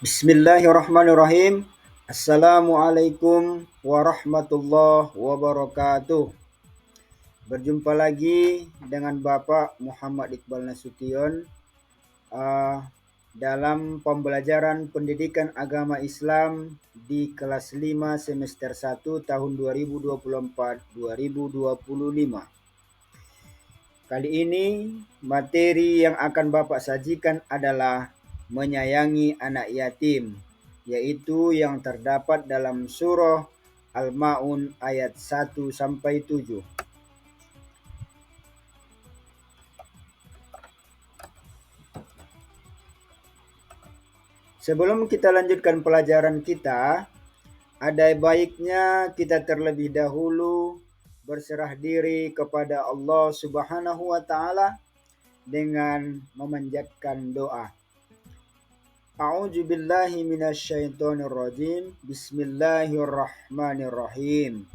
Bismillahirrahmanirrahim. Assalamualaikum warahmatullahi wabarakatuh. Berjumpa lagi dengan Bapak Muhammad Iqbal Nasution dalam pembelajaran pendidikan agama Islam di kelas 5 semester 1 tahun 2024-2025. Kali ini materi yang akan Bapak sajikan adalah menyayangi anak yatim, yaitu yang terdapat dalam surah Al-Ma'un ayat 1-7. Sebelum kita lanjutkan pelajaran kita, ada baiknya kita terlebih dahulu berserah diri kepada Allah Subhanahu wa taala dengan memanjatkan doa. A'udzu billahi minasyaitonir rajim. Bismillahirrahmanirrahim.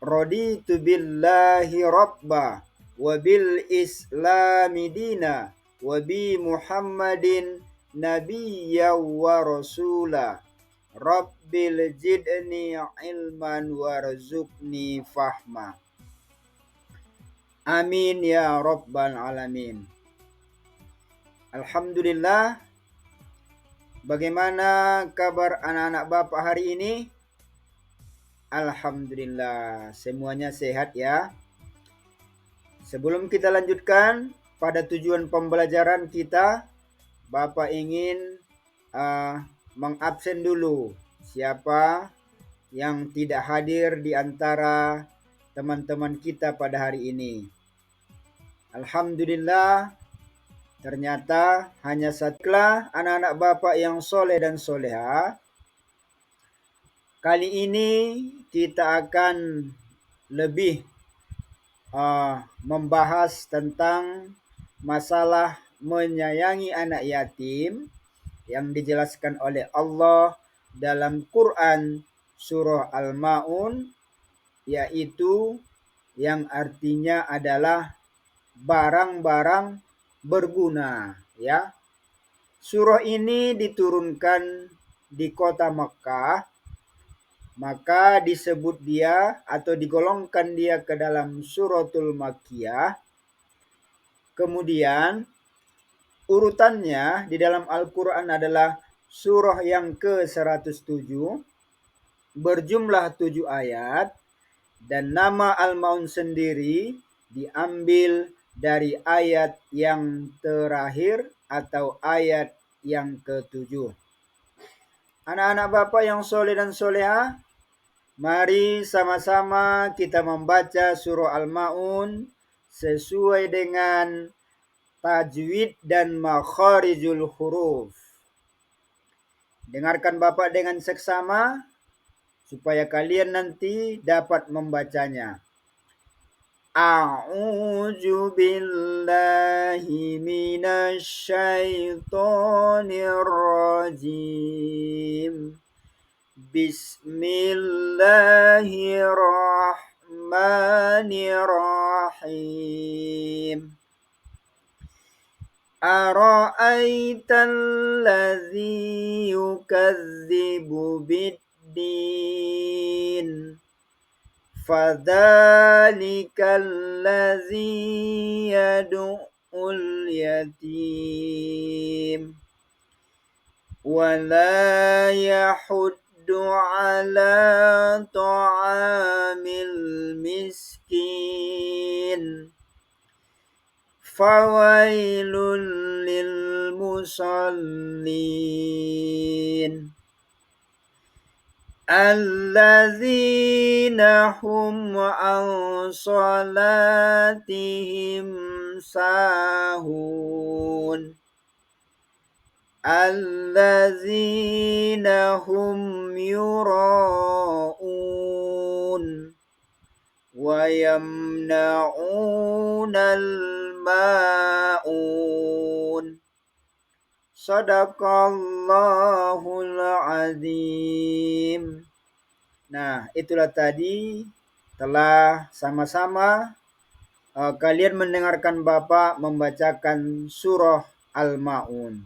Raditu billahi rabba wa bil islami dina wa bi Muhammadin nabiyya wa rasula. Rabbil zidni ilman warzuqni fahma. Amin ya rabbal alamin. Alhamdulillah. Bagaimana kabar anak-anak Bapak hari ini? Alhamdulillah, semuanya sehat ya. Sebelum kita lanjutkan pada tujuan pembelajaran kita, Bapak ingin mengabsen dulu siapa yang tidak hadir di antara teman-teman kita pada hari ini. Alhamdulillah, ternyata hanya satulah anak-anak Bapak yang soleh dan soleha. Kali ini kita akan lebih membahas tentang masalah menyayangi anak yatim yang dijelaskan oleh Allah dalam Quran surah Al-Ma'un, yaitu yang artinya adalah barang-barang berguna ya. Surah ini diturunkan di kota Makkah, maka disebut dia atau digolongkan dia ke dalam suratul Makkiyah. Kemudian urutannya di dalam Al-Quran adalah surah yang ke-107, berjumlah 7 ayat, dan nama Al-Ma'un sendiri diambil dari ayat yang terakhir atau ayat yang ke-7. Anak-anak Bapak yang soleh dan soleha, mari sama-sama kita membaca surah Al-Ma'un sesuai dengan tajwid dan makharijul huruf. Dengarkan Bapak dengan seksama supaya kalian nanti dapat membacanya. A'udzu billahi minasy syaithanir rajim. Bismillahirrahmanirrahim. Ara'aital ladzi yukadzibu biddin fadzalikal ladzi yad'ul yatim wa la yahud ala ta'amil miskin fawailul lil musallin alladzina hum an salatihim sahun alladzina hum yura'un wa yamna'unal ma'un. Sadaqallahul azim. Nah, itulah tadi telah sama-sama kalian mendengarkan Bapak membacakan surah Al-Ma'un.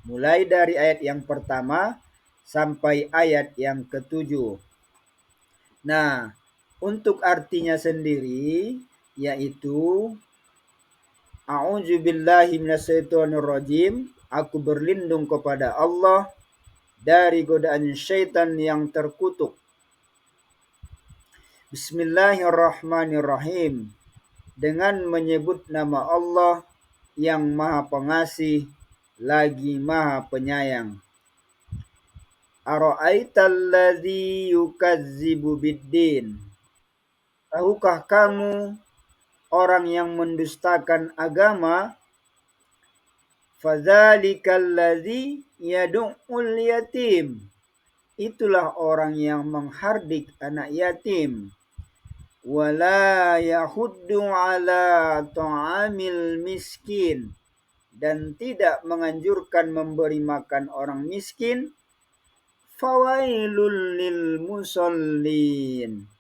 mulai dari ayat yang pertama sampai ayat yang ketujuh. Nah, untuk artinya sendiri yaitu A'udzubillahi minasyaitonirrajim. Aku berlindung kepada Allah dari godaan syaitan yang terkutuk. Bismillahirrahmanirrahim. Dengan menyebut nama Allah yang Maha Pengasih lagi Maha Penyayang. Ara'aital ladzi yukazzibu biddin. Tahukah kamu orang yang mendustakan agama? Fadzalikal ladzi yad'ul yatim. Itulah orang yang menghardik anak yatim. Wala yahuddu ala ta'amil miskin. Dan tidak menganjurkan memberi makan orang miskin. Fawailul lil musallin.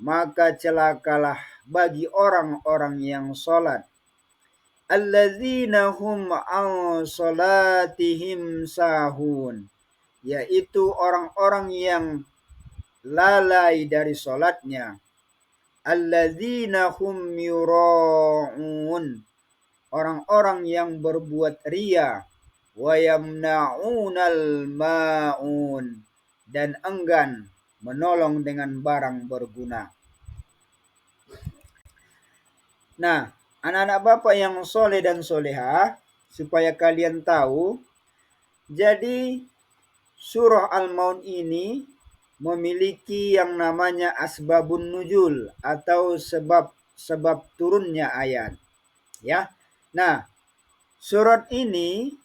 Maka celakalah bagi orang-orang yang sholat. Alladzina hum an sholatihim sahun. Yaitu orang-orang yang lalai dari sholatnya. Alladzina hum yura'un. Orang-orang yang berbuat riya. Wa yamna'unal ma'un. Dan enggan menolong dengan barang berguna. Nah, anak-anak Bapak yang soleh dan soleha, supaya kalian tahu, jadi surah Al-Maun ini memiliki yang namanya asbabun nuzul atau sebab turunnya ayat. Ya. Nah, surat ini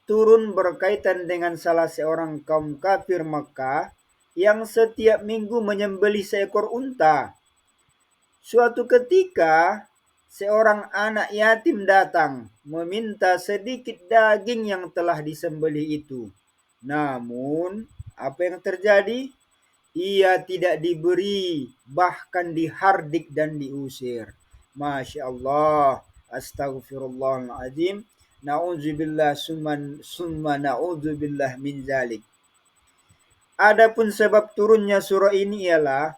turun berkaitan dengan salah seorang kaum kafir Makkah yang setiap minggu menyembelih seekor unta. Suatu ketika seorang anak yatim datang meminta sedikit daging yang telah disembelih itu. Namun, apa yang terjadi? Ia tidak diberi, bahkan dihardik dan diusir. Masya Allah, astagfirullahaladzim, na'udzubillah summa na'udzubillah min zalik. Adapun sebab turunnya surah ini ialah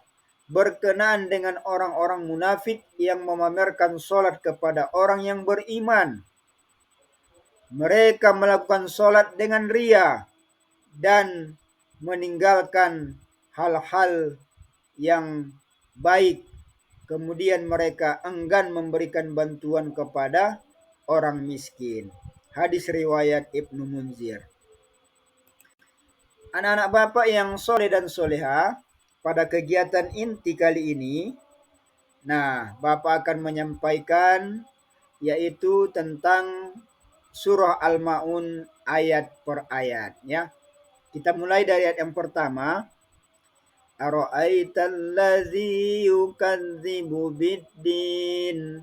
berkenaan dengan orang-orang munafik yang memamerkan sholat kepada orang yang beriman. Mereka melakukan sholat dengan riya dan meninggalkan hal-hal yang baik. Kemudian mereka enggan memberikan bantuan kepada orang miskin. Hadis riwayat Ibnu Munzir. Anak-anak Bapak yang soleh dan soleha, pada kegiatan inti kali ini, nah, Bapak akan menyampaikan yaitu tentang surah Al-Maun ayat per ayat, ya. Kita mulai dari ayat yang pertama. Ara'aital ladzi yukadzibu biddin.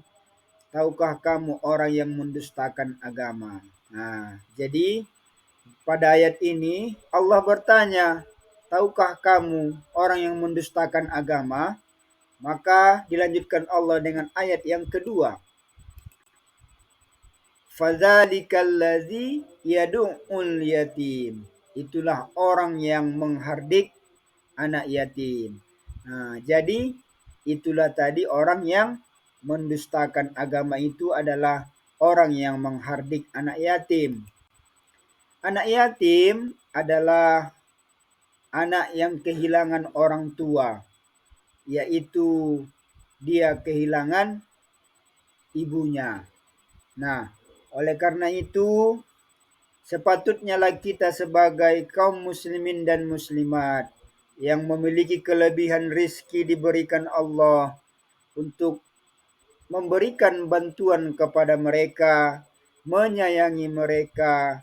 Tahukah kamu orang yang mendustakan agama? Nah, jadi pada ayat ini Allah bertanya, tahukah kamu orang yang mendustakan agama? Maka dilanjutkan Allah dengan ayat yang kedua. Fadzalikal ladzi yad'ul yatim. Itulah orang yang menghardik anak yatim. Nah, jadi itulah tadi orang yang mendustakan agama itu adalah orang yang menghardik anak yatim. Anak yatim adalah anak yang kehilangan orang tua, yaitu dia kehilangan ibunya. Nah, oleh karena itu sepatutnya kita sebagai kaum muslimin dan muslimat yang memiliki kelebihan rizki diberikan Allah untuk memberikan bantuan kepada mereka, menyayangi mereka,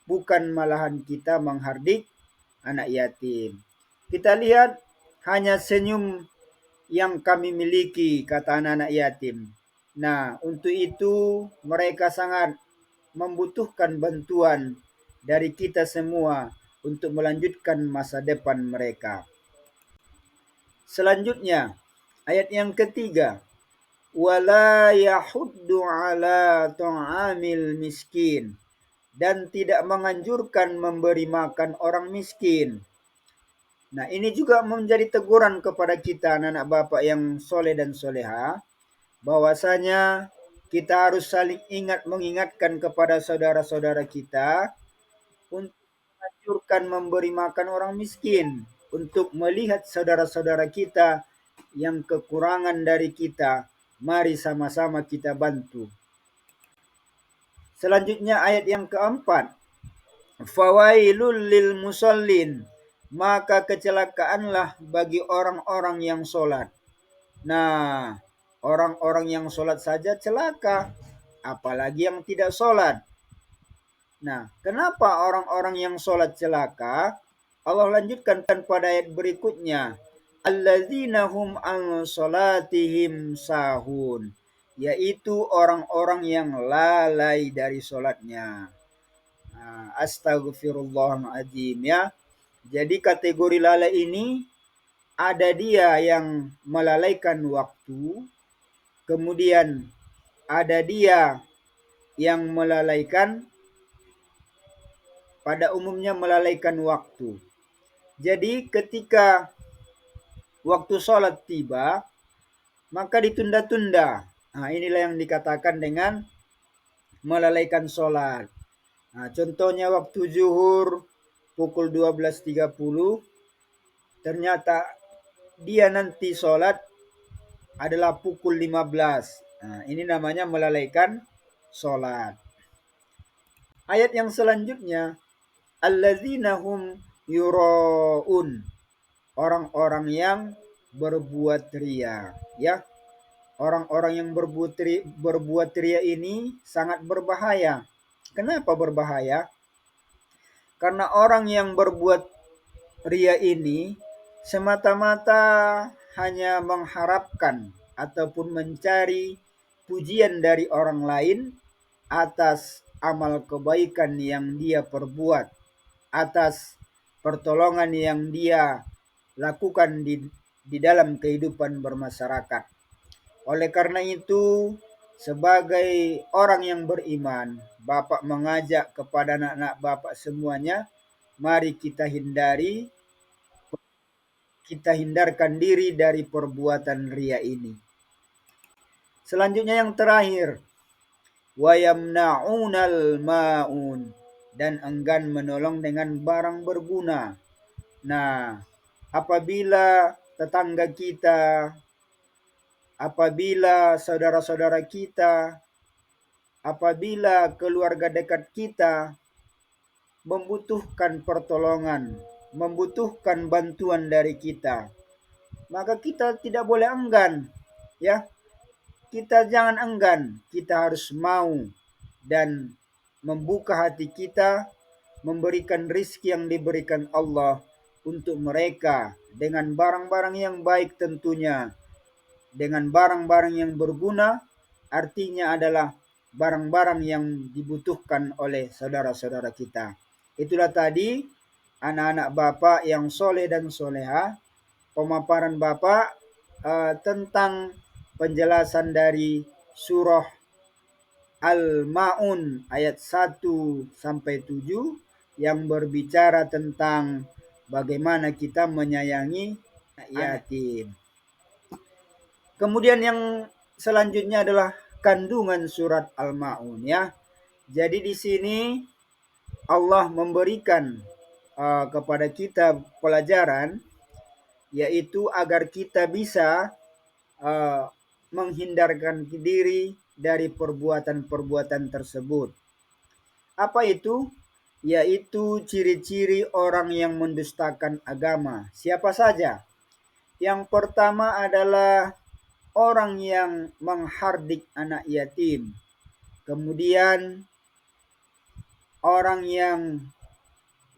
bukan malahan kita menghardik anak yatim. Kita lihat hanya senyum yang kami miliki, kata anak-anak yatim. Nah, untuk itu mereka sangat membutuhkan bantuan dari kita semua untuk melanjutkan masa depan mereka. Selanjutnya, ayat yang ketiga. Wala yahuddu ala ta'amil miskin. dan tidak menganjurkan memberi makan orang miskin. Nah, ini juga menjadi teguran kepada kita anak-anak bapak yang soleh dan soleha, bahwasanya kita harus saling mengingatkan kepada saudara-saudara kita untuk menganjurkan memberi makan orang miskin, untuk melihat saudara-saudara kita yang kekurangan dari kita, mari sama-sama kita bantu. Selanjutnya ayat yang keempat, fawailul lil musallin, maka kecelakaanlah bagi orang-orang yang sholat. Nah, orang-orang yang sholat saja celaka, apalagi yang tidak sholat. Nah, kenapa orang-orang yang sholat celaka? Allah lanjutkan pada ayat berikutnya, alladzina hum an sholatihim sahun, yaitu orang-orang yang lalai dari sholatnya. Nah, astagfirullahaladzim ya. Jadi kategori lalai ini ada dia yang melalaikan waktu, kemudian ada dia yang melalaikan, pada umumnya melalaikan waktu. Jadi ketika waktu sholat tiba, maka ditunda-tunda. Nah, inilah yang dikatakan dengan melalaikan sholat. Nah, contohnya waktu zuhur pukul 12.30, ternyata dia nanti sholat adalah pukul 15. Nah, ini namanya melalaikan sholat. Ayat yang selanjutnya, alladzina hum yuraun, orang-orang yang berbuat ria, ya. Orang-orang yang berbuat ria ini sangat berbahaya. Kenapa berbahaya? Karena orang yang berbuat ria ini semata-mata hanya mengharapkan ataupun mencari pujian dari orang lain atas amal kebaikan yang dia perbuat, atas pertolongan yang dia lakukan di dalam kehidupan bermasyarakat. Oleh karena itu, sebagai orang yang beriman, Bapak mengajak kepada anak-anak Bapak semuanya, mari kita hindarkan diri dari perbuatan ria ini. Selanjutnya yang terakhir, wa yamna'unal ma'un, dan enggan menolong dengan barang berguna. Nah, apabila tetangga kita, apabila saudara-saudara kita, apabila keluarga dekat kita membutuhkan pertolongan, membutuhkan bantuan dari kita, maka kita tidak boleh enggan, ya. Kita jangan enggan, kita harus mau dan membuka hati kita, memberikan rizki yang diberikan Allah untuk mereka dengan barang-barang yang baik tentunya, dengan barang-barang yang berguna, artinya adalah barang-barang yang dibutuhkan oleh saudara-saudara kita. Itulah tadi anak-anak Bapak yang soleh dan soleha, pemaparan Bapak tentang penjelasan dari surah Al-Ma'un ayat 1 sampai 7 yang berbicara tentang bagaimana kita menyayangi yatim. Kemudian yang selanjutnya adalah kandungan surat Al-Ma'un ya. Jadi di sini Allah memberikan kepada kita pelajaran, yaitu agar kita bisa menghindarkan diri dari perbuatan-perbuatan tersebut. Apa itu? Yaitu ciri-ciri orang yang mendustakan agama. Siapa saja? Yang pertama adalah orang yang menghardik anak yatim. Kemudian orang yang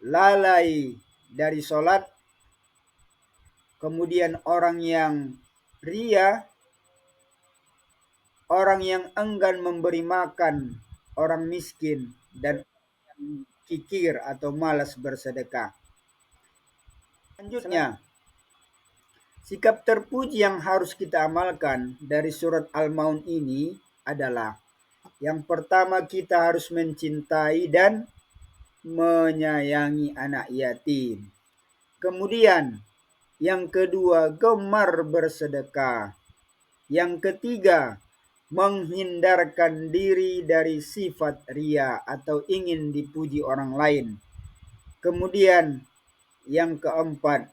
lalai dari sholat. Kemudian orang yang ria, orang yang enggan memberi makan orang miskin, dan kikir atau malas bersedekah. Selanjutnya, sikap terpuji yang harus kita amalkan dari surat Al-Maun ini adalah Yang pertama, kita harus mencintai dan menyayangi anak yatim. Kemudian yang kedua, gemar bersedekah. Yang ketiga, menghindarkan diri dari sifat ria atau ingin dipuji orang lain. Kemudian yang keempat,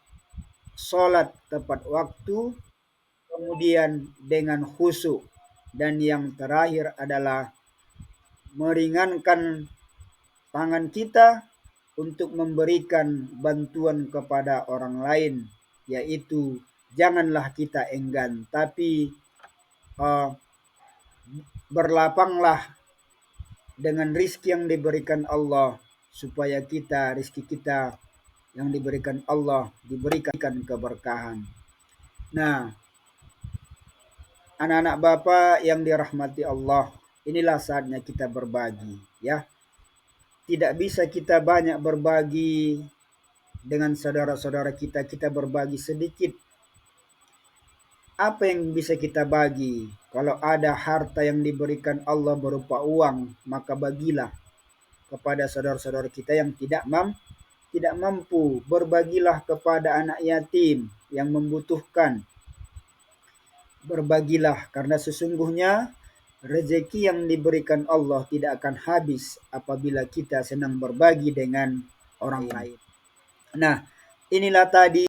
sholat tepat waktu, kemudian dengan khusyuk. Dan yang terakhir adalah meringankan tangan kita untuk memberikan bantuan kepada orang lain, yaitu janganlah kita enggan, tapi berlapanglah dengan rizki yang diberikan Allah, supaya rizki kita yang diberikan Allah diberikan keberkahan. Nah, anak-anak Bapak yang dirahmati Allah, inilah saatnya kita berbagi, ya. Tidak bisa kita banyak berbagi dengan saudara-saudara kita, kita berbagi sedikit. Apa yang bisa kita bagi? Kalau ada harta yang diberikan Allah berupa uang, maka bagilah kepada saudara-saudara kita yang tidak mampu. Berbagilah kepada anak yatim yang membutuhkan. Berbagilah, karena sesungguhnya rezeki yang diberikan Allah tidak akan habis apabila kita senang berbagi dengan orang lain. Nah, inilah tadi